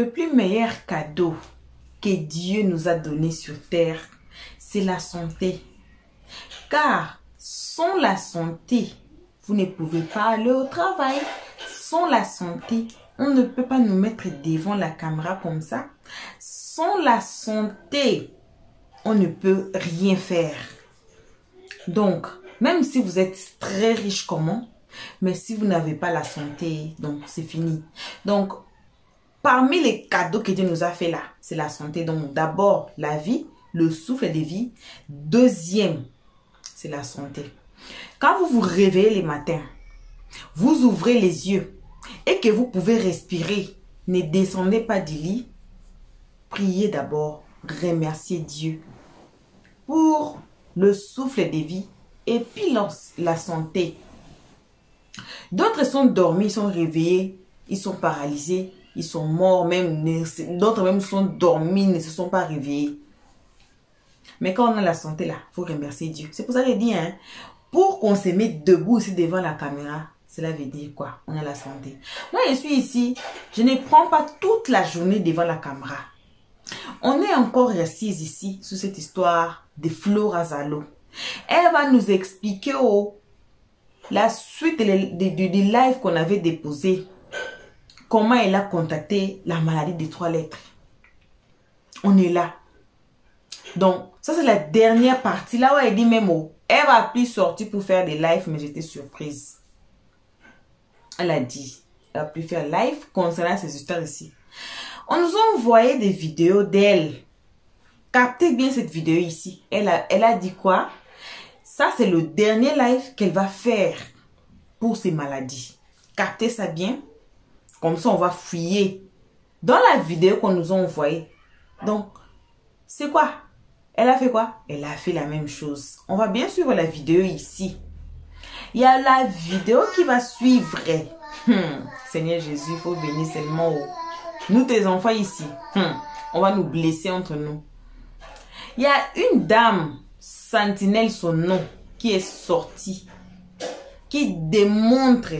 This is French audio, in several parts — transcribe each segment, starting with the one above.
Le plus meilleur cadeau que Dieu nous a donné sur terre, c'est la santé. Car sans la santé, vous ne pouvez pas aller au travail. Sans la santé, on ne peut pas nous mettre devant la caméra comme ça. Sans la santé, on ne peut rien faire. Donc, même si vous êtes très riche comment, mais si vous n'avez pas la santé, donc c'est fini. Donc, parmi les cadeaux que Dieu nous a fait là, c'est la santé. Donc, d'abord, la vie, le souffle de vie. Deuxième, c'est la santé. Quand vous vous réveillez les matins, vous ouvrez les yeux et que vous pouvez respirer, ne descendez pas du lit. Priez d'abord, remerciez Dieu pour le souffle de vie et puis la santé. D'autres sont dormis, ils sont réveillés, ils sont paralysés, ils sont morts, même d'autres même sont dormis, ne se sont pas réveillés. Mais quand on a la santé là, il faut remercier Dieu. C'est pour ça que je dis, hein, pour qu'on se mette debout ici devant la caméra, cela veut dire quoi? On a la santé. Moi, je suis ici, je ne prends pas toute la journée devant la caméra. On est encore assise ici sur cette histoire de Flora Zalo. Elle va nous expliquer la suite du live qu'on avait déposé. Comment elle a contacté la maladie des 3 lettres. On est là. Donc, ça c'est la dernière partie. Là où elle dit même, elle va plus sortir pour faire des lives, mais j'étais surprise. Elle a dit, elle a pu faire live concernant ces histoires ici. On nous a envoyé des vidéos d'elle. Captez bien cette vidéo ici. Elle a dit quoi? Ça, c'est le dernier live qu'elle va faire pour ces maladies. Captez ça bien. Comme ça, on va fouiller dans la vidéo qu'on nous a envoyée. Donc, c'est quoi? Elle a fait quoi? Elle a fait la même chose. On va bien suivre la vidéo ici. Il y a la vidéo qui va suivre. Seigneur Jésus, il faut bénir seulement nous, tes enfants ici. On va nous blesser entre nous. Il y a une dame, Sentinelle son nom, qui est sortie, qui démontre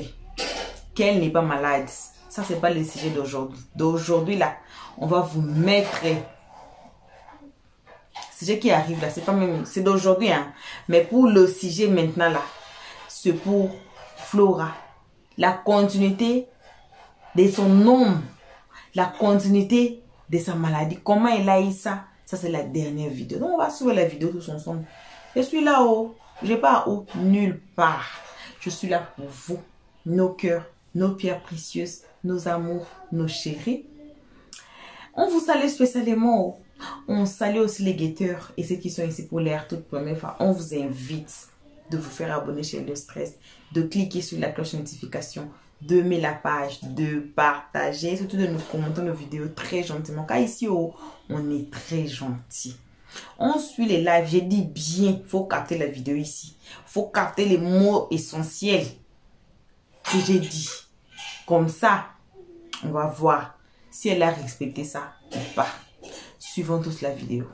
qu'elle n'est pas malade. Ça, c'est pas le sujet d'aujourd'hui. D'aujourd'hui, là, on va vous mettre... Sujet qui arrive là, c'est pas même... C'est d'aujourd'hui, hein. Mais pour le sujet maintenant, là, c'est pour Flora. La continuité de son nom. La continuité de sa maladie. Comment elle a eu ça? Ça, c'est la dernière vidéo. Donc, on va suivre la vidéo tous ensemble. Je suis là-haut. Je n'ai pas où, nulle part. Je suis là pour vous. Nos cœurs, nos pierres précieuses, nos amours, nos chéris. On vous salue spécialement. On salue aussi les guetteurs et ceux qui sont ici pour les toute première fois. On vous invite de vous faire abonner chez Le Stress, de cliquer sur la cloche de notification, d'aimer la page, de partager, surtout de nous commenter nos vidéos très gentiment. Car ici, on est très gentil. On suit les lives. J'ai dit bien, il faut capter la vidéo ici. Il faut capter les mots essentiels que j'ai dit. Comme ça, on va voir si elle a respecté ça ou pas. Suivons tous la vidéo.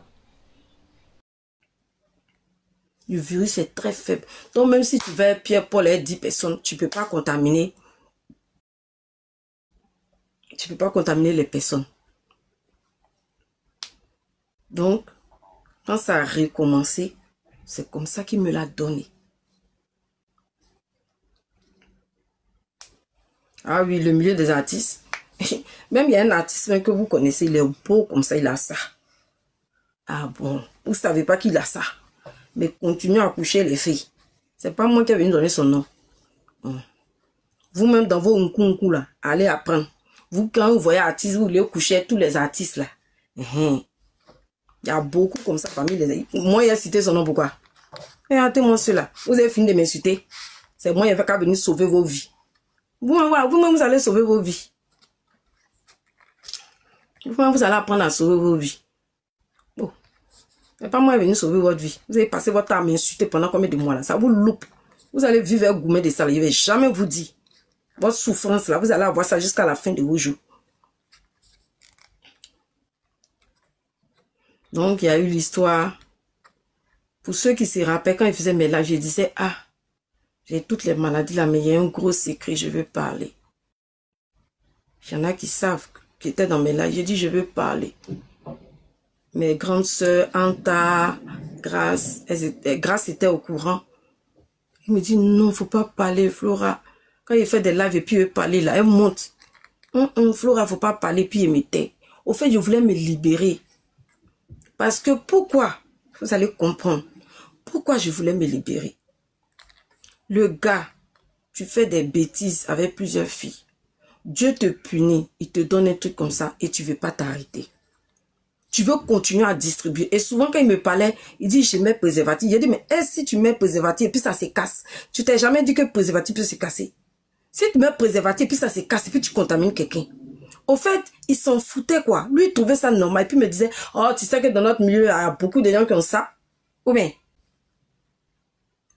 Le virus est très faible. Donc même si tu vas Pierre-Paul et 10 personnes, tu ne peux pas contaminer. Tu ne peux pas contaminer les personnes. Donc, quand ça a recommencé, c'est comme ça qu'il me l'a donné. Ah oui, le milieu des artistes. Même il y a un artiste même que vous connaissez, il est beau comme ça, il a ça. Ah bon, vous ne savez pas qu'il a ça. Mais continuez à coucher les filles. C'est pas moi qui ai venu donner son nom. Vous-même dans vos nkunku là, allez apprendre. Vous, quand vous voyez artistes, vous voulez coucher tous les artistes là. Il y a beaucoup comme ça parmi les... Moi, il a cité son nom, pourquoi? Regardez-moi cela. Vous avez fini de m'insulter. C'est moi, il va qu'à venir sauver vos vies. Vous-même, vous allez sauver vos vies. Vous-même, vous allez apprendre à sauver vos vies. Bon. C'est pas moi, venir sauver votre vie. Vous avez passé votre temps à m'insulter pendant combien de mois là? Ça vous loupe. Vous allez vivre un gourmet de ça. Je ne vais jamais vous dire. Votre souffrance là, vous allez avoir ça jusqu'à la fin de vos jours. Donc, il y a eu l'histoire. Pour ceux qui se rappellent, quand ils faisaient mes lives, je disais, ah, j'ai toutes les maladies là, mais il y a un gros secret, je veux parler. Il y en a qui savent qui était dans mes lives. J'ai dit, je veux parler. Mes grandes sœurs, Anta, Grace, Grace était au courant. Il me dit, non, faut pas parler, Flora. Quand il fait des lives et puis il veut parler là, elle monte. Flora, faut pas parler, puis il m'était. Au fait, je voulais me libérer. Parce que pourquoi? Vous allez comprendre. Pourquoi je voulais me libérer? Le gars, tu fais des bêtises avec plusieurs filles. Dieu te punit, il te donne un truc comme ça et tu ne veux pas t'arrêter. Tu veux continuer à distribuer. Et souvent, quand il me parlait, il dit, je mets préservatif. J'ai dit, mais est-ce si tu mets préservatif et puis ça se casse? Tu t'es jamais dit que préservatif peut se casser? Si tu mets préservatif et puis ça se casse et puis tu contamines quelqu'un. Au fait, il s'en foutait quoi. Lui, il trouvait ça normal. Et puis il me disait, oh, tu sais que dans notre milieu, il y a beaucoup de gens qui ont ça. Ou bien.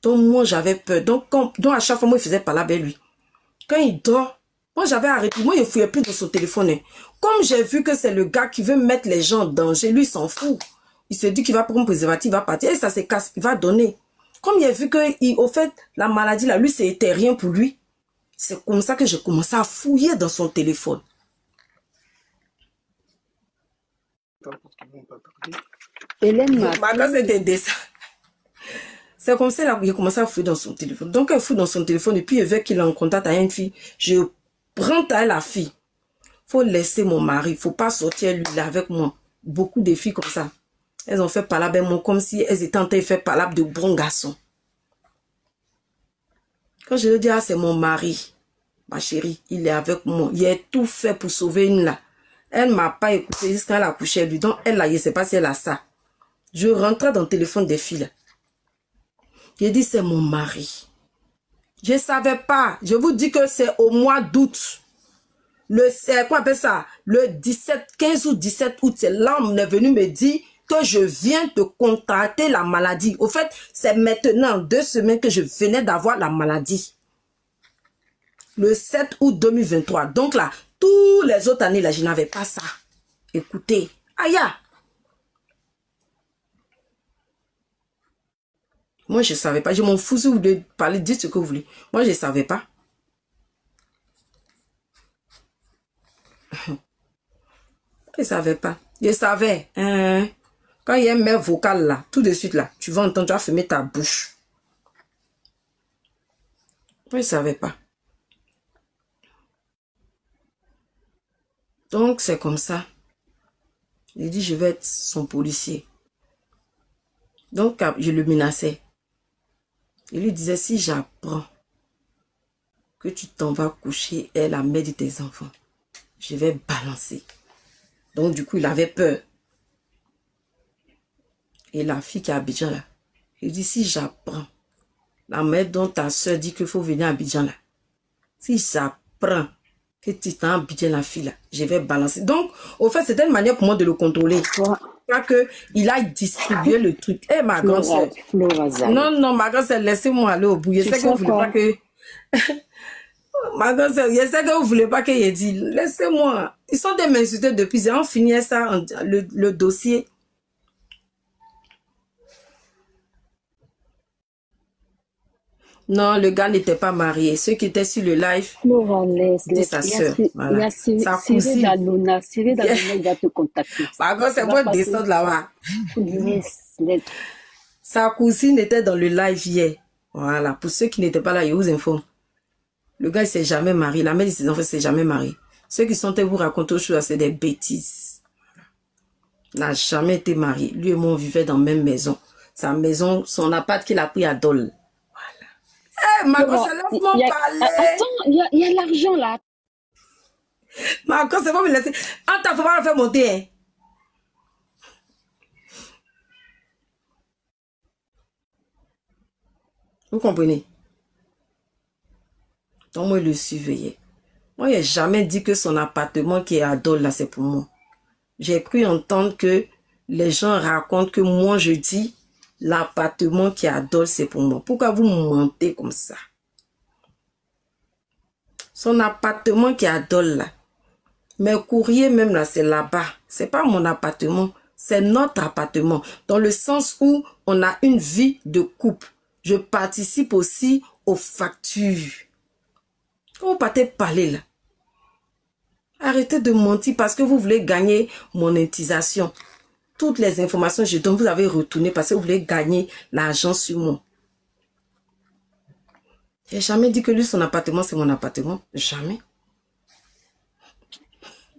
Donc moi, j'avais peur. Donc à chaque fois, moi, il faisait parler avec lui. Quand il dort, moi, j'avais arrêté. Moi, il ne fouillait plus dans son téléphone. Comme j'ai vu que c'est le gars qui veut mettre les gens en danger, lui, il s'en fout. Il se dit qu'il va prendre un préservatif, il va partir. Et ça se casse, il va donner. Comme il a vu que, au fait, la maladie, là, lui, c'était rien pour lui. C'est comme ça que j'ai commencé à fouiller dans son téléphone. C'est comme ça qu'il a commencé à fouiller dans son téléphone. Donc, elle fouille dans son téléphone et puis il veut qu'il est en contact avec une fille. Je prends à la fille. Faut laisser mon mari. Faut pas sortir lui là avec moi. Beaucoup de filles comme ça. Elles ont fait parler avec moi comme si elles étaient en train de faire parler de bons garçons. Quand je lui dis, ah, c'est mon mari. Ma chérie, il est avec moi. Il a tout fait pour sauver une là. Elle m'a pas écouté jusqu'à elle a couché lui. Donc, elle là, je sais pas si elle a ça. Je rentrais dans le téléphone des filles là. J'ai dit, c'est mon mari. Je ne savais pas. Je vous dis que c'est au mois d'août. Quoi appelle ça? Le 15 ou 17 août, c'est là on est venu me dire que je viens de contracter la maladie. Au fait, c'est maintenant 2 semaines que je venais d'avoir la maladie. Le 7 août 2023. Donc là, tous les autres années, là, je n'avais pas ça. Écoutez, aïe. Moi, je ne savais pas. Je m'en fous si vous voulez parler, dites ce que vous voulez. Moi, je ne savais pas. Je ne savais pas. Je savais. Quand il y a une mère vocale là, tout de suite là, tu vas entendre, tu vas fermer ta bouche. Je ne savais pas. Donc, c'est comme ça. Il dit, je vais être son policier. Donc, je le menaçais. Il lui disait, si j'apprends que tu t'en vas coucher, et la mère de tes enfants, je vais balancer. Donc, du coup, il avait peur. Et la fille qui est à Abidjan, là, il dit, si j'apprends, la mère dont ta soeur dit qu'il faut venir à Abidjan, là, si j'apprends que tu t'en Abidjan, la fille, là, je vais balancer. Donc, au fait, c'était une manière pour moi de le contrôler. Pas qu'il a distribué le truc. Eh, ma grande soeur. Non, ma grande soeur, laissez-moi aller au bout. Je sais que vous voulez pas que... ma grande soeur, je sais que vous voulez pas que je dise. Laissez-moi. Ils sont des m'insulter depuis. Ils ont fini ça, le dossier. Non, le gars n'était pas marié. Ceux qui étaient sur le live, c'était sa soeur. Voilà. Sa cousine. Cyril Daluna, il va te contacter. Par contre, c'est bon de descendre là-bas. Sa cousine était dans le live hier. Voilà. Pour ceux qui n'étaient pas là, je vous informe. Le gars, il s'est jamais marié. La mère de ses enfants, s'est jamais marié. Ceux qui sont vous raconter autre chose, c'est des bêtises. Il n'a jamais été marié. Lui et moi, on vivait dans la même maison. Sa maison, son appart qu'il a pris à Dole. Eh, ma grosse, laisse-moi parler. Attends, il y a l'argent là. Ma grosse, c'est pas me laisser. Attends, faut pas la faire monter. Hein. Vous comprenez? Donc, moi, je le surveillais. Moi, je n'ai jamais dit que son appartement qui est à Dole, là, c'est pour moi. J'ai cru entendre que les gens racontent que moi, je dis l'appartement qui est à Dole, c'est pour moi. Pourquoi vous mentez comme ça? Son appartement qui est à Dole, là. Mes courriers, même là, c'est là-bas. C'est pas mon appartement. C'est notre appartement. Dans le sens où on a une vie de couple. Je participe aussi aux factures. Quand vous partez parler là. Arrêtez de mentir parce que vous voulez gagner monétisation. Toutes les informations que je donne, vous avez retourné parce que vous voulez gagner l'argent sur moi. J'ai jamais dit que lui, son appartement, c'est mon appartement. Jamais.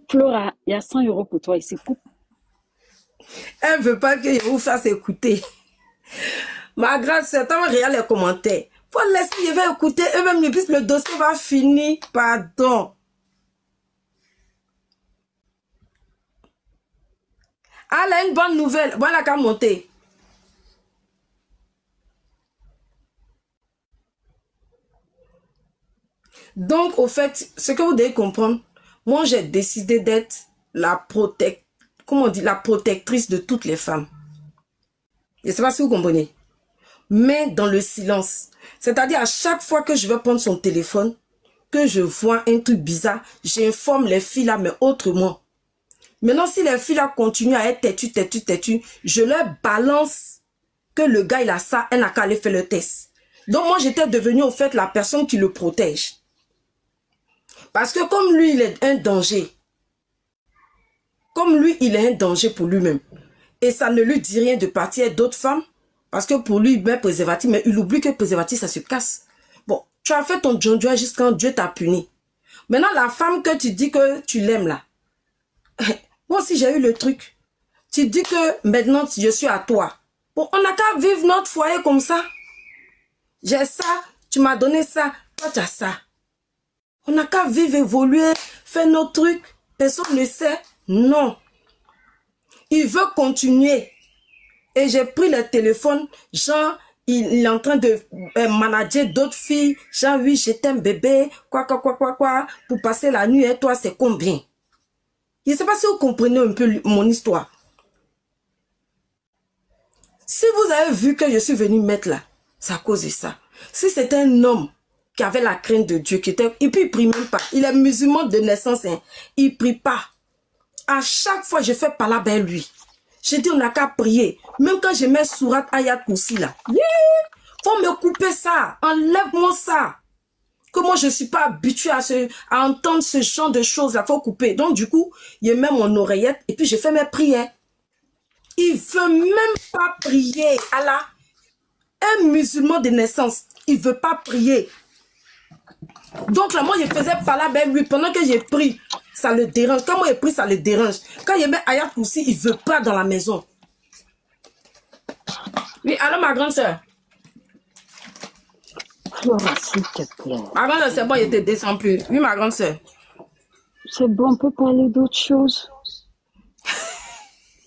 Flora, il y a 100 euros pour toi ici. Coupe. Elle ne veut pas que je vous fasse écouter. Ma grande sœur, quand on regarde les commentaires, faut laisser, je vais écouter, eux-mêmes, le dossier va finir. Pardon. Ah, là, une bonne nouvelle. Voilà qu'à monter. Donc, au fait, ce que vous devez comprendre, moi, j'ai décidé d'être la protectrice de toutes les femmes. Je ne sais pas si vous comprenez. Mais dans le silence. C'est-à-dire, à chaque fois que je vais prendre son téléphone, que je vois un truc bizarre, j'informe les filles là, mais autrement. Maintenant, si les filles là continuent à être têtues, je leur balance que le gars, il a ça, elle n'a qu'à aller faire le test. Donc, moi, j'étais devenue, au fait, la personne qui le protège. Parce que comme lui, il est un danger. Comme lui, il est un danger pour lui-même. Et ça ne lui dit rien de partir avec d'autres femmes. Parce que pour lui, il met préservatif, mais il oublie que préservatif, ça se casse. Bon, tu as fait ton John jusqu'à Dieu t'a puni. Maintenant, la femme que tu dis que tu l'aimes là. Moi aussi, j'ai eu le truc. Tu dis que maintenant, je suis à toi. Bon, on n'a qu'à vivre notre foyer comme ça. J'ai ça, tu m'as donné ça, toi tu as ça. On n'a qu'à vivre, évoluer, faire nos trucs. Personne ne sait. Non. Il veut continuer. Et j'ai pris le téléphone, genre, il est en train de manager d'autres filles. Genre, oui, je t'aime bébé, quoi, pour passer la nuit et toi, c'est combien? Je ne sais pas si vous comprenez un peu mon histoire. Si vous avez vu que je suis venue mettre là, c'est à cause de ça. Si c'était un homme qui avait la crainte de Dieu, et puis il ne prie même pas, il est musulman de naissance, hein, il ne prie pas. À chaque fois, je fais parler avec lui. Je dis, on n'a qu'à prier. Même quand je mets Surat Ayat Koussi là, faut me couper ça, enlève-moi ça. Que moi, je ne suis pas habituée à entendre ce genre de choses là, faut couper. Donc du coup, je mets mon oreillette et puis je fais mes prières. Il veut même pas prier. Allah, un musulman de naissance, il veut pas prier. Donc là, moi, je faisais parler avec lui pendant que j'ai pris. Ça le dérange. Quand moi, j'ai pris, ça le dérange. Quand il met Ayat Koussi, il veut pas dans la maison. Oui, alors ma grande soeur. Flora, s'il te plaît. Ma grande soeur, c'est bon, il te descend plus. Oui, ma grande soeur. C'est bon, on peut parler d'autre chose.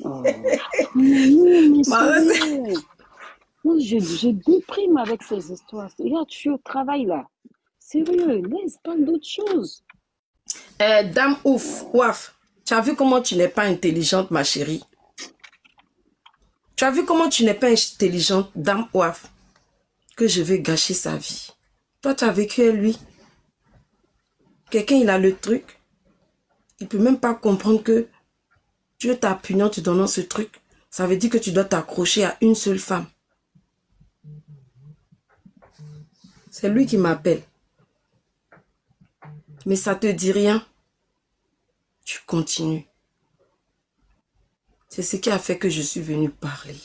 Oh. Mais sérieux. Non, je déprime avec ces histoires. Regarde, je suis au travail là. Sérieux, laisse, parle d'autre chose. Dame Ouf, tu as vu comment tu n'es pas intelligente, ma chérie? Tu as vu comment tu n'es pas intelligente, Dame Ouf, que je vais gâcher sa vie. Toi, tu as vécu avec lui. Quelqu'un, il a le truc. Il ne peut même pas comprendre que Dieu t'a puni en te donnant ce truc. Ça veut dire que tu dois t'accrocher à une seule femme. C'est lui qui m'appelle. Mais ça te dit rien. Tu continues. C'est ce qui a fait que je suis venue parler.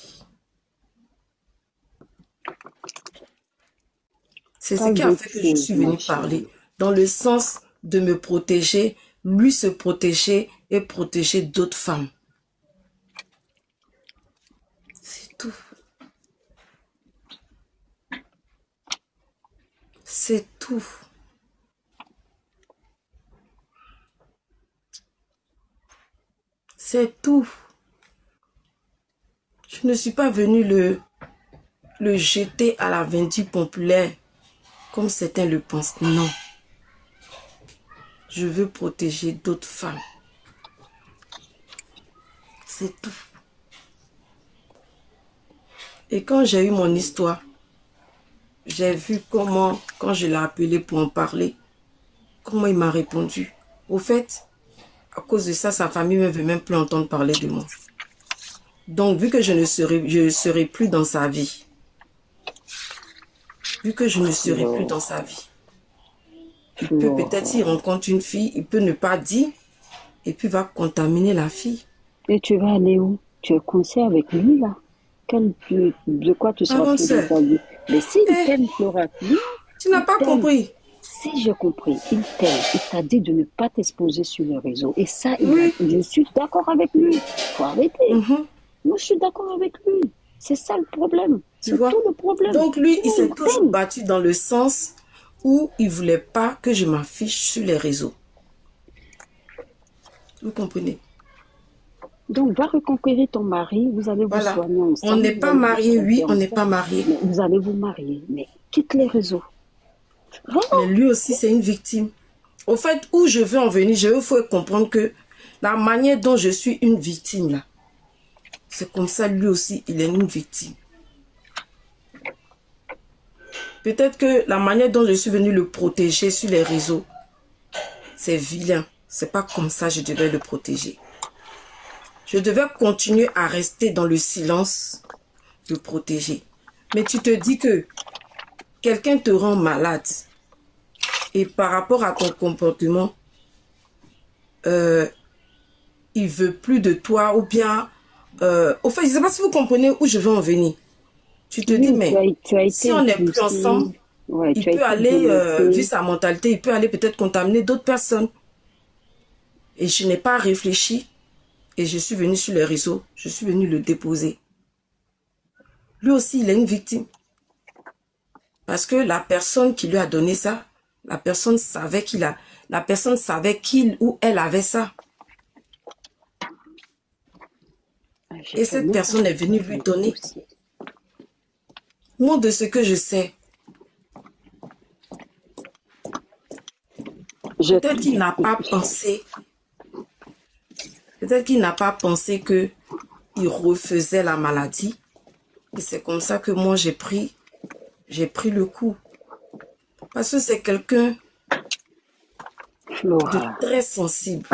C'est ce qui a fait que je suis venue parler. Dans le sens de me protéger, lui se protéger et protéger d'autres femmes. C'est tout. C'est tout. C'est tout. Je ne suis pas venue le jeter à la vindicte populaire comme certains le pensent. Non. Je veux protéger d'autres femmes. C'est tout. Et quand j'ai eu mon histoire, j'ai vu comment, quand je l'ai appelé pour en parler, comment il m'a répondu. Au fait, à cause de ça, sa famille ne veut même plus entendre parler de moi. Donc, vu que je ne serai plus dans sa vie, il peut peut-être s'il rencontre une fille, il peut ne pas dire, et puis va contaminer la fille. Et tu vas aller où? Tu es coincé avec lui, là. De quoi tu seras plus dans Avancez. ta vie? Mais s'il Eh, t'aime, Flora, lui, tu n'as il pas t'aime. compris. Si j'ai compris, il t'aime. Il t'a dit de ne pas t'exposer sur les réseaux. Et ça, Oui. je suis d'accord avec lui. Faut arrêter. Mhm. Moi, je suis d'accord avec lui. C'est ça le problème. Tu C'est vois? tout le problème. Donc lui, il Moi, s'est il toujours t'aime. battu dans le sens où il voulait pas que je m'affiche sur les réseaux. Vous comprenez? Donc, va reconquérir ton mari. Vous allez vous Voilà. soigner On ensemble. n'est Vous pas allez vous mariés, oui, soigner on n'est ensemble. pas mariés. Mais vous allez vous marier. Mais quitte les réseaux. Voilà. Mais lui aussi, c'est une victime. Au fait, où je veux en venir, je veux faut comprendre que la manière dont je suis une victime, là, c'est comme ça, lui aussi, il est une victime. Peut-être que la manière dont je suis venue le protéger sur les réseaux, c'est vilain. C'est pas comme ça que je devais le protéger. Je devais continuer à rester dans le silence, le protéger. Mais tu te dis que quelqu'un te rend malade et par rapport à ton comportement, il veut plus de toi ou bien... au fait, je ne sais pas si vous comprenez où je veux en venir. Tu te dis, Oui, mais tu as si été on n'est plus ensemble, impulsif. Ouais, il tu as peut été aller, vu blessé. sa mentalité, il peut aller peut-être contaminer d'autres personnes. Et je n'ai pas réfléchi et je suis venue sur les réseaux, je suis venue le déposer. Lui aussi, il est une victime. Parce que la personne qui lui a donné ça, la personne savait qu'il ou elle avait ça. J'ai Et fait cette même pas personne est venue lui le donner. dossier. Moi, de ce que je sais, peut-être qu'il n'a pas pensé, peut-être qu'il n'a pas pensé que il refaisait la maladie. Et c'est comme ça que moi, j'ai pris le coup. Parce que c'est quelqu'un de Flora, très sensible.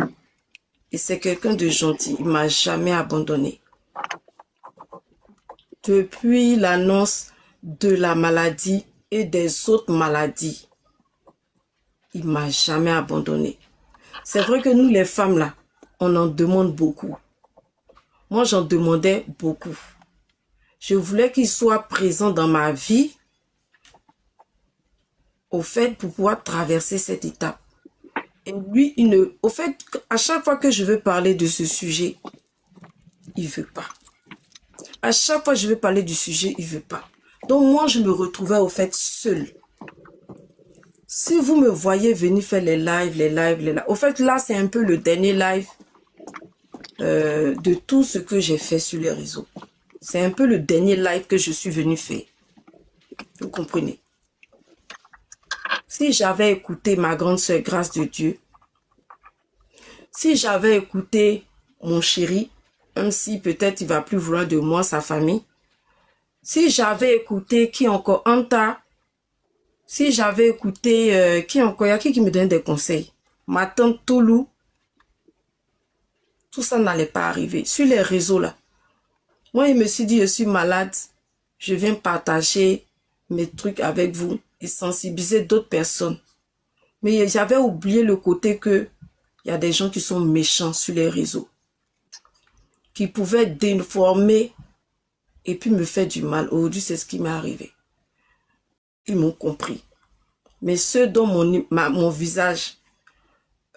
Et c'est quelqu'un de gentil. Il m'a jamais abandonné. Depuis l'annonce de la maladie et des autres maladies, il m'a jamais abandonné. C'est vrai que nous, les femmes, là, on en demande beaucoup. Moi, j'en demandais beaucoup. Je voulais qu'il soit présent dans ma vie, au fait, pour pouvoir traverser cette étape. Et lui, au fait, à chaque fois que je veux parler de ce sujet, il veut pas. À chaque fois que je veux parler du sujet, il veut pas. Donc moi, je me retrouvais au fait seule. Si vous me voyez venir faire les lives, au fait, là, c'est un peu le dernier live de tout ce que j'ai fait sur les réseaux. C'est un peu le dernier live que je suis venue faire. Vous comprenez? Si j'avais écouté ma grande sœur, grâce de Dieu, si j'avais écouté mon chéri, même si peut-être il va plus vouloir de moi, sa famille, si j'avais écouté qui encore, Anta, si j'avais écouté qui encore, il y a qui me donne des conseils, ma tante Toulou, tout ça n'allait pas arriver. Sur les réseaux là, moi il me suis dit je suis malade, je viens partager mes trucs avec vous et sensibiliser d'autres personnes. Mais j'avais oublié le côté que il y a des gens qui sont méchants sur les réseaux, qui pouvaient déformer et puis me faire du mal. Aujourd'hui, c'est ce qui m'est arrivé. Ils m'ont compris. Mais ceux dont mon visage,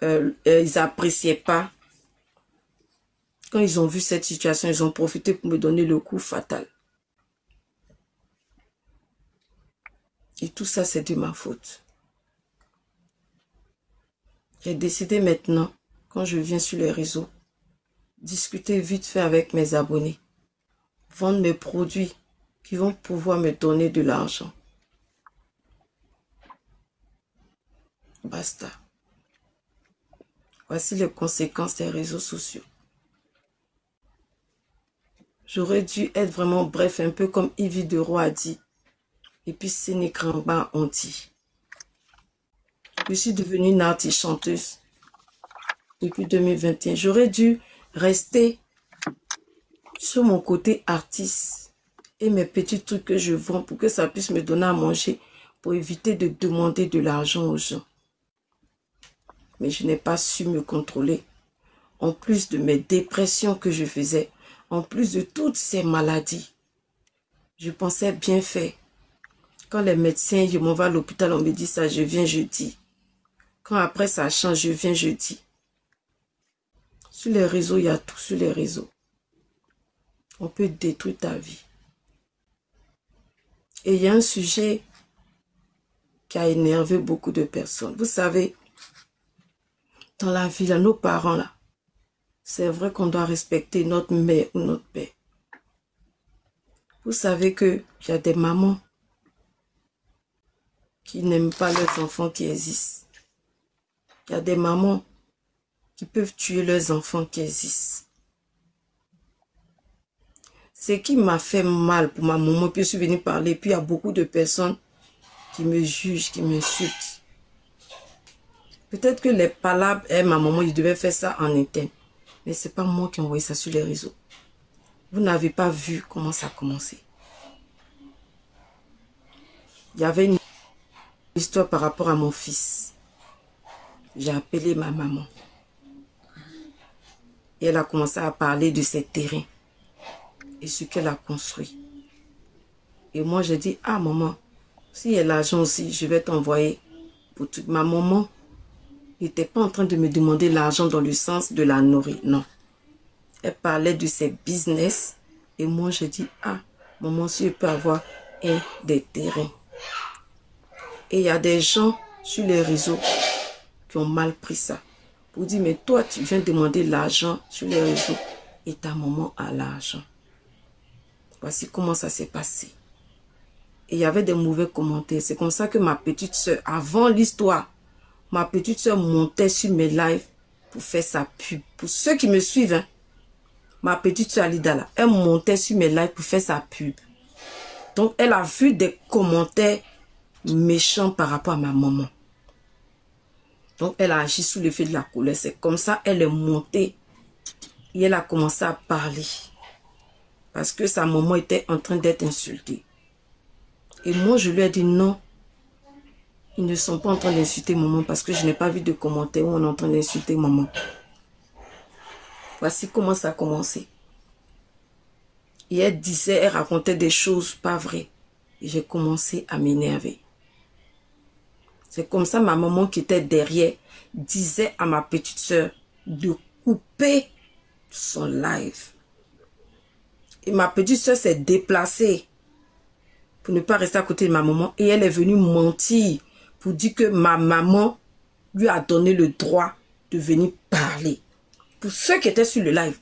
ils n'appréciaient pas, quand ils ont vu cette situation, ils ont profité pour me donner le coup fatal. Et tout ça, c'est de ma faute. J'ai décidé maintenant, quand je viens sur les réseaux, discuter vite fait avec mes abonnés, vendre mes produits qui vont pouvoir me donner de l'argent. Basta. Voici les conséquences des réseaux sociaux. J'aurais dû être vraiment bref, un peu comme Yves Deroy a dit. Et puis Séné Kramba ont dit. Je suis devenue une artiste chanteuse depuis 2021. J'aurais dû rester sur mon côté artiste et mes petits trucs que je vends pour que ça puisse me donner à manger pour éviter de demander de l'argent aux gens. Mais je n'ai pas su me contrôler. en plus de mes dépressions que je faisais, en plus de toutes ces maladies, je pensais bien faire. Quand les médecins, je m'en vais à l'hôpital, on me dit ça, je viens jeudi. Quand après ça change, je viens jeudi. Sur les réseaux, il y a tout sur les réseaux. On peut détruire ta vie. Et il y a un sujet qui a énervé beaucoup de personnes. Vous savez, dans la vie, là, nos parents, là, c'est vrai qu'on doit respecter notre mère ou notre père. Vous savez qu'il y a des mamans qui n'aiment pas leurs enfants qui existent. Il y a des mamans qui peuvent tuer leurs enfants qui existent. Ce qui m'a fait mal pour ma maman, puis je suis venue parler, puis il y a beaucoup de personnes qui me jugent, qui m'insultent. Peut-être que les palabres, ma maman, il devait faire ça en interne. Mais ce n'est pas moi qui ai envoyé ça sur les réseaux. Vous n'avez pas vu comment ça a commencé. Il y avait une histoire par rapport à mon fils. J'ai appelé ma maman. Et elle a commencé à parler de ses terrains et ce qu'elle a construit. Et moi, j'ai dit, ah maman, s'il y a l'argent aussi, je vais t'envoyer pour tout. Ma maman n'était pas en train de me demander l'argent dans le sens de la nourrir, non. Elle parlait de ses business et moi, j'ai dit, ah maman, si je peux avoir des terrains. Et il y a des gens sur les réseaux qui ont mal pris ça. Pour dire, mais toi, tu viens demander l'argent sur les réseaux et ta maman a l'argent. Voici comment ça s'est passé. Et il y avait des mauvais commentaires. C'est comme ça que ma petite soeur, avant l'histoire, ma petite soeur montait sur mes lives pour faire sa pub. Pour ceux qui me suivent, hein, ma petite soeur Alida, là, elle montait sur mes lives pour faire sa pub. Donc, elle a vu des commentaires méchants par rapport à ma maman. Donc, elle a agi sous l'effet de la colère. C'est comme ça, elle est montée et elle a commencé à parler. Parce que sa maman était en train d'être insultée. Et moi, je lui ai dit non. Ils ne sont pas en train d'insulter maman parce que je n'ai pas vu de commentaires où on est en train d'insulter maman. Voici comment ça a commencé. Et elle disait, elle racontait des choses pas vraies. Et j'ai commencé à m'énerver. C'est comme ça ma maman qui était derrière disait à ma petite soeur de couper son live. Et ma petite soeur s'est déplacée pour ne pas rester à côté de ma maman. Et elle est venue mentir pour dire que ma maman lui a donné le droit de venir parler. Pour ceux qui étaient sur le live.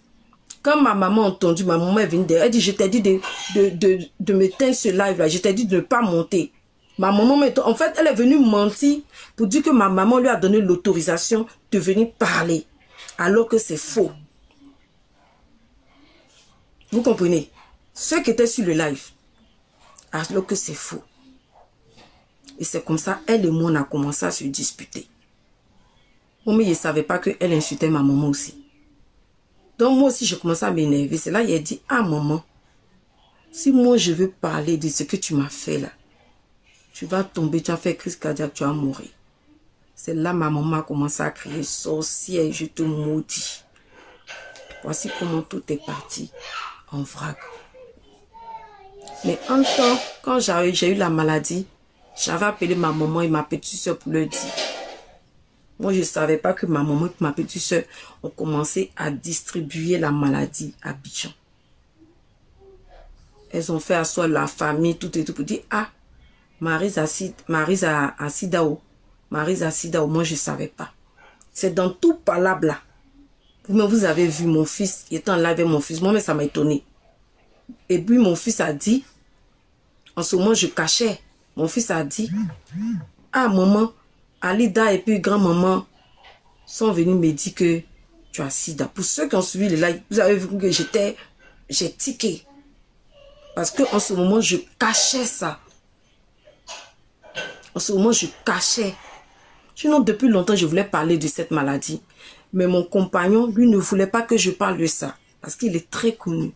Quand ma maman a entendu, ma maman est venue derrière. Elle dit, je t'ai dit de m'éteindre ce live-là. Je t'ai dit de ne pas monter. Ma maman, en fait, elle est venue mentir pour dire que ma maman lui a donné l'autorisation de venir parler. Alors que c'est faux. Vous comprenez? Ceux qui étaient sur le live. Alors que c'est faux. Et c'est comme ça, elle et moi, on a commencé à se disputer. Bon, mais je ne savais pas qu'elle insultait ma maman aussi. Donc moi aussi, je commençais à m'énerver. C'est là qu'il a dit, ah maman, si moi je veux parler de ce que tu m'as fait là, tu vas tomber, tu vas faire crise cardiaque, tu vas mourir. C'est là ma maman a commencé à crier, sorcière, je te maudis. Voici comment tout est parti en vrac. Mais en temps, quand j'ai eu la maladie, j'avais appelé ma maman et ma petite soeur pour leur dire. Moi, je ne savais pas que ma maman et ma petite soeur ont commencé à distribuer la maladie à Abidjan. Elles ont fait asseoir la famille, tout et tout, pour dire, ah, Maryse a Sidao. Maryse a Sidao, moi, je ne savais pas. C'est dans tout palabre là. Vous avez vu mon fils, il était en live avec mon fils. Moi, mais ça m'a étonné. Et puis, mon fils a dit, en ce moment, je cachais. Mon fils a dit, ah, maman, Alida et puis grand-maman sont venus me dire que tu as sida. Pour ceux qui ont suivi le live, vous avez vu que j'ai tiqué. Parce qu'en ce moment, je cachais ça. En ce moment, je cachais. Sinon, depuis longtemps, je voulais parler de cette maladie. Mais mon compagnon, lui, ne voulait pas que je parle de ça. Parce qu'il est très connu.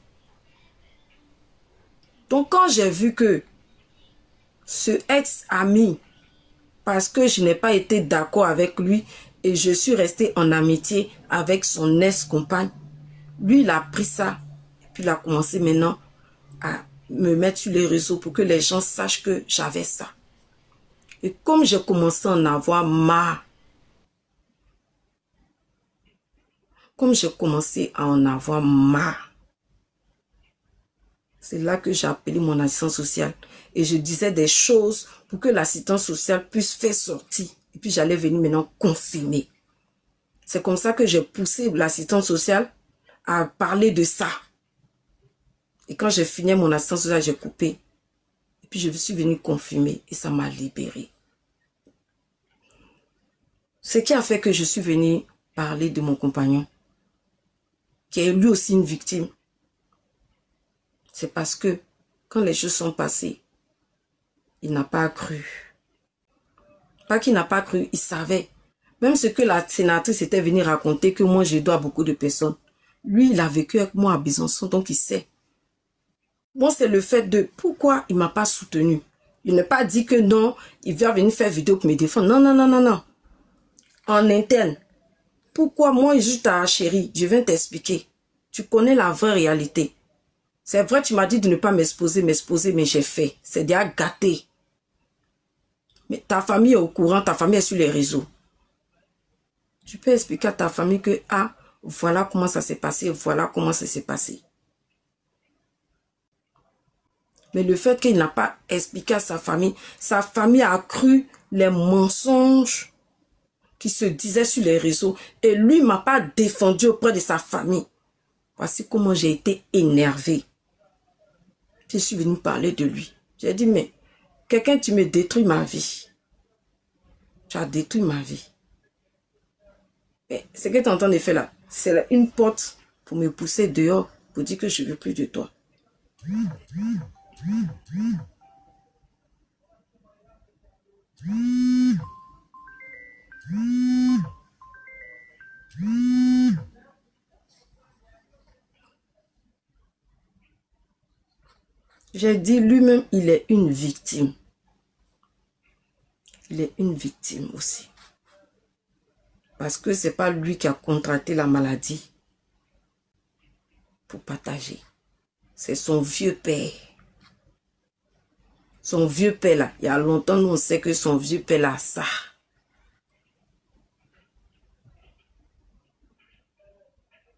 Donc, quand j'ai vu que ce ex-ami, parce que je n'ai pas été d'accord avec lui, Et je suis restée en amitié avec son ex-compagne. Lui, il a pris ça. Et puis, il a commencé maintenant à me mettre sur les réseaux pour que les gens sachent que j'avais ça. Et comme j'ai commencé à en avoir marre, c'est là que j'ai appelé mon assistant social. Et je disais des choses pour que l'assistant social puisse faire sortir. Et puis j'allais venir maintenant confirmer. C'est comme ça que j'ai poussé l'assistant social à parler de ça. Et quand j'ai fini mon assistant social, j'ai coupé. Et puis je suis venue confirmer et ça m'a libérée. Ce qui a fait que je suis venue parler de mon compagnon, qui est lui aussi une victime, c'est parce que quand les choses sont passées, il n'a pas cru. Pas qu'il n'a pas cru, il savait. Même ce que la sénatrice était venue raconter, que moi je dois à beaucoup de personnes. Lui, il a vécu avec moi à Besançon, donc il sait. Bon, c'est le fait de pourquoi il ne m'a pas soutenu. Il n'a pas dit que non, il va venir faire vidéo pour me défendre. Non, non, non, non, non. En interne. Pourquoi moi, juste à chérie, je viens t'expliquer. Tu connais la vraie réalité. C'est vrai, tu m'as dit de ne pas m'exposer, mais j'ai fait. C'est déjà gâté. Mais ta famille est au courant, ta famille est sur les réseaux. Tu peux expliquer à ta famille que, ah, voilà comment ça s'est passé, voilà comment ça s'est passé. Mais le fait qu'il n'a pas expliqué à sa famille a cru les mensonges qui se disaient sur les réseaux. Et lui ne m'a pas défendu auprès de sa famille. Voici comment j'ai été énervée. Je suis venue parler de lui. J'ai dit, mais quelqu'un, tu me détruis ma vie. Tu as détruit ma vie. Mais ce que tu es en train de faire là, c'est une porte pour me pousser dehors, pour dire que je ne veux plus de toi. J'ai dit lui-même, il est une victime. Il est une victime aussi. Parce que ce n'est pas lui qui a contracté la maladie pour partager. C'est son vieux père. Son vieux père là. Il y a longtemps, nous on sait que son vieux père là a ça.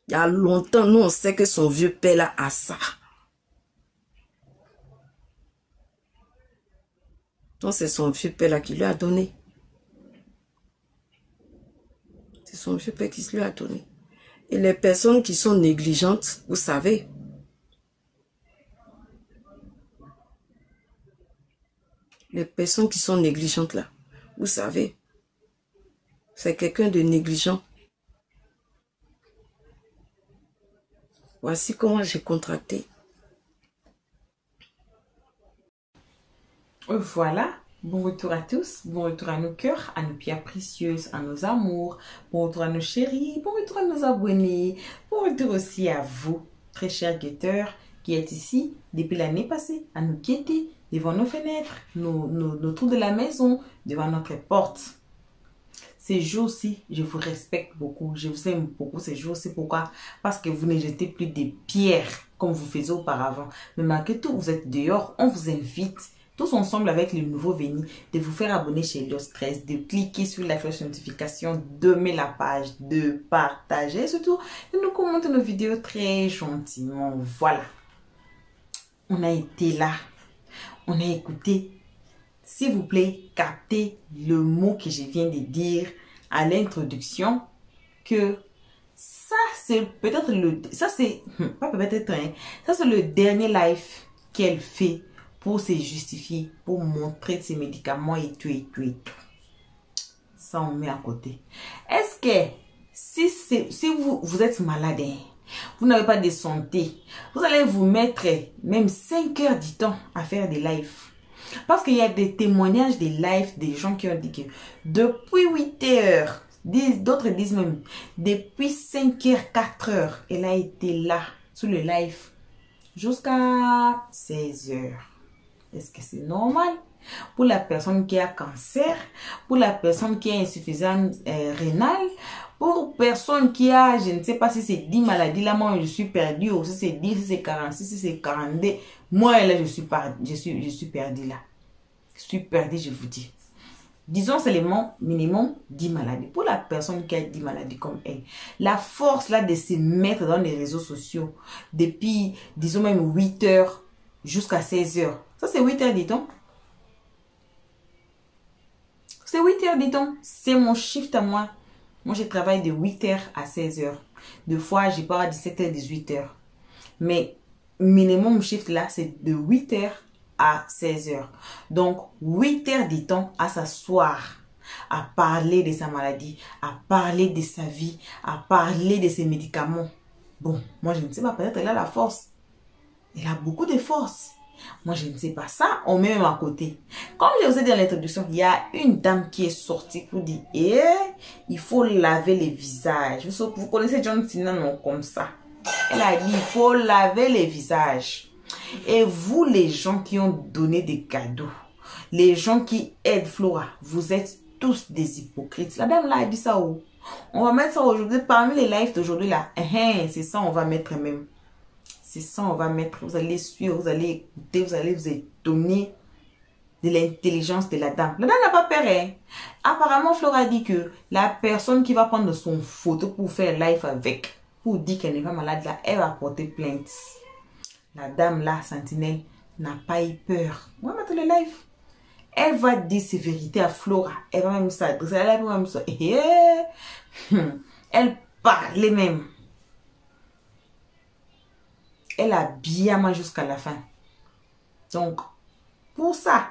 Il y a longtemps, nous on sait que son vieux père là a ça. Donc c'est son vieux père là qui lui a donné. C'est son vieux père qui lui a donné. Et les personnes qui sont négligentes, vous savez, les personnes qui sont négligentes là, vous savez, c'est quelqu'un de négligent. Voici comment j'ai contracté. Voilà, bon retour à tous, bon retour à nos cœurs, à nos pierres précieuses, à nos amours, bon retour à nos chéris, bon retour à nos abonnés, bon retour aussi à vous, très chers guetteurs, qui êtes ici depuis l'année passée, à nous guetter devant nos fenêtres, nos trous de la maison, devant notre porte. Ces jours-ci, je vous respecte beaucoup, je vous aime beaucoup ces jours-ci. Pourquoi? Parce que vous ne jetez plus des pierres comme vous faisiez auparavant. Mais malgré tout, vous êtes dehors, on vous invite tous ensemble avec les nouveaux venus de vous faire abonner chez Hello Stress, de cliquer sur la cloche de notification, d'aimer la page, de partager et surtout de nous commenter nos vidéos très gentiment. Voilà. On a été là. On a écouté. S'il vous plaît, captez le mot que je viens de dire à l'introduction, que ça c'est peut-être ça c'est le dernier live qu'elle fait pour se justifier, pour montrer ses médicaments et tout et tout et tout. Ça on met à côté. Est-ce que si vous êtes malade, vous n'avez pas de santé, vous allez vous mettre même 5 heures du temps à faire des lives? Parce qu'il y a des témoignages des lives des gens qui ont dit que depuis 8 heures, d'autres disent même depuis 5 heures, 4 heures, elle a été là sur le live jusqu'à 16 heures. Est-ce que c'est normal? pour la personne qui a cancer, pour la personne qui a insuffisance rénale, pour personne qui a, je ne sais pas si c'est 10 maladies, là, moi, je suis perdue, ou si c'est 10, si c'est 46, si c'est 42, moi, là, je suis perdue, là. Je suis perdue, je vous dis. Disons seulement minimum 10 maladies. Pour la personne qui a 10 maladies comme elle, la force, là, de se mettre dans les réseaux sociaux, depuis, disons même 8 heures jusqu'à 16 heures. Ça, c'est 8 heures, dit-on. C'est 8 heures, dit-on. C'est mon shift à moi. Moi, je travaille de 8 heures à 16 heures. Des fois, je pars à 17 heures, 18 heures. Mais minimum shift là, c'est de 8 heures à 16 heures. Donc, 8 heures de temps à s'asseoir, à parler de sa maladie, à parler de sa vie, à parler de ses médicaments. Bon, moi, je ne sais pas, peut-être elle a la force. Elle a beaucoup de force. Moi, je ne sais pas. Ça, on met même à côté. Comme je vous ai dit dans l'introduction, il y a une dame qui est sortie pour dire, il faut laver les visages. Vous connaissez John Cena, non, comme ça. Elle a dit, il faut laver les visages. Et vous, les gens qui ont donné des cadeaux, les gens qui aident Flora, vous êtes tous des hypocrites. La dame là a dit ça où? On va mettre ça aujourd'hui, parmi les lives d'aujourd'hui là. C'est ça, on va mettre même. C'est ça, on va mettre. Vous allez suivre, vous allez écouter, vous allez vous étonner de l'intelligence de la dame. La dame n'a pas peur, hein. Apparemment, Flora dit que la personne qui va prendre son photo pour faire live avec, pour dire qu'elle n'est pas malade là, elle va porter plainte. La dame là, Sentinelle, n'a pas eu peur. On va mettre le live. Elle va dire ses vérités à Flora. Elle va même s'adresser. Elle va même ça. Elle parlait même. Elle a bien mal jusqu'à la fin. Donc, pour ça,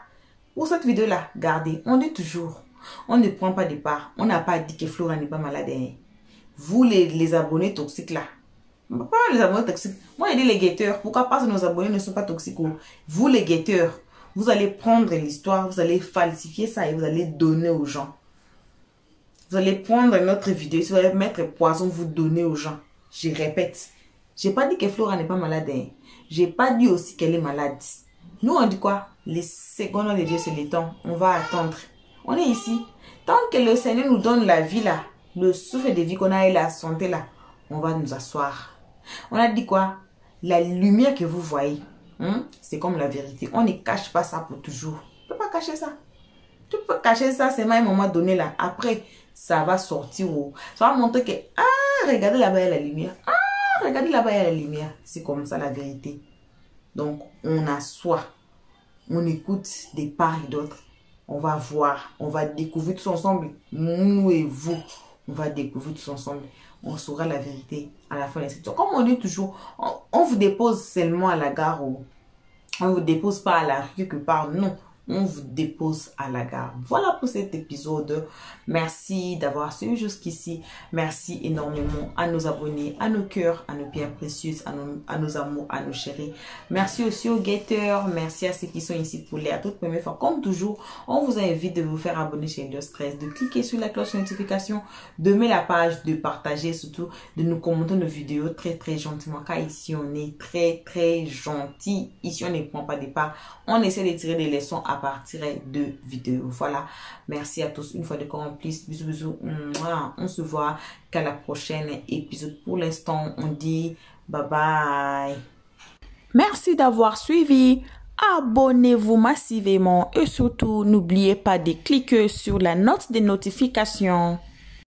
pour cette vidéo-là, regardez, on dit toujours, on ne prend pas de part. On n'a pas dit que Flora n'est pas malade. Vous, les abonnés toxiques là, pas les abonnés toxiques. Moi, je dis les guetteurs. Pourquoi parce que nos abonnés ne sont pas toxiques? Vous, les guetteurs, vous allez prendre l'histoire, vous allez falsifier ça et vous allez donner aux gens. Vous allez prendre notre vidéo, vous allez mettre poison, vous donner aux gens. Je répète. Je n'ai pas dit que Flora n'est pas malade. Je n'ai pas dit aussi qu'elle est malade. Nous, on dit quoi? Les secondes de Dieu, c'est le temps. On va attendre. On est ici. Tant que le Seigneur nous donne la vie là, le souffle de vie qu'on a et la santé là, on va nous asseoir. On a dit quoi? La lumière que vous voyez, c'est comme la vérité. On ne cache pas ça pour toujours. Tu ne peux pas cacher ça. Tu peux cacher ça, c'est à un moment donné là. Après, ça va sortir. Ça va montrer que, regardez là-bas, il y a la lumière. Regardez là-bas, il y a la lumière. C'est comme ça la vérité. Donc, on assoit. On écoute des parts et d'autres. On va voir. On va découvrir tous ensemble. Nous et vous. On va découvrir tous ensemble. On saura la vérité à la fin de cette histoire. Comme on dit toujours, on vous dépose seulement à la gare. On ne vous dépose pas à la rue quelque part. Non. On vous dépose à la gare. Voilà pour cet épisode. Merci d'avoir suivi jusqu'ici. Merci énormément à nos abonnés, à nos cœurs, à nos pierres précieuses, à nos amours, à nos chéris. Merci aussi aux guetteurs. Merci à ceux qui sont ici pour la toute première fois. Comme toujours, on vous invite de vous faire abonner chez Elder Stress, de cliquer sur la cloche de notification, de mettre la page, de partager, surtout de nous commenter nos vidéos très gentiment. Car ici, on est très gentil. Ici, on ne prend pas des pas. On essaie de tirer des leçons à partir de vidéos. Voilà. Merci à tous. Une fois de complice. Bisous. On se voit qu'à la prochaine épisode. Pour l'instant, on dit bye bye. Merci d'avoir suivi. Abonnez-vous massivement et surtout, n'oubliez pas de cliquer sur la note de notification.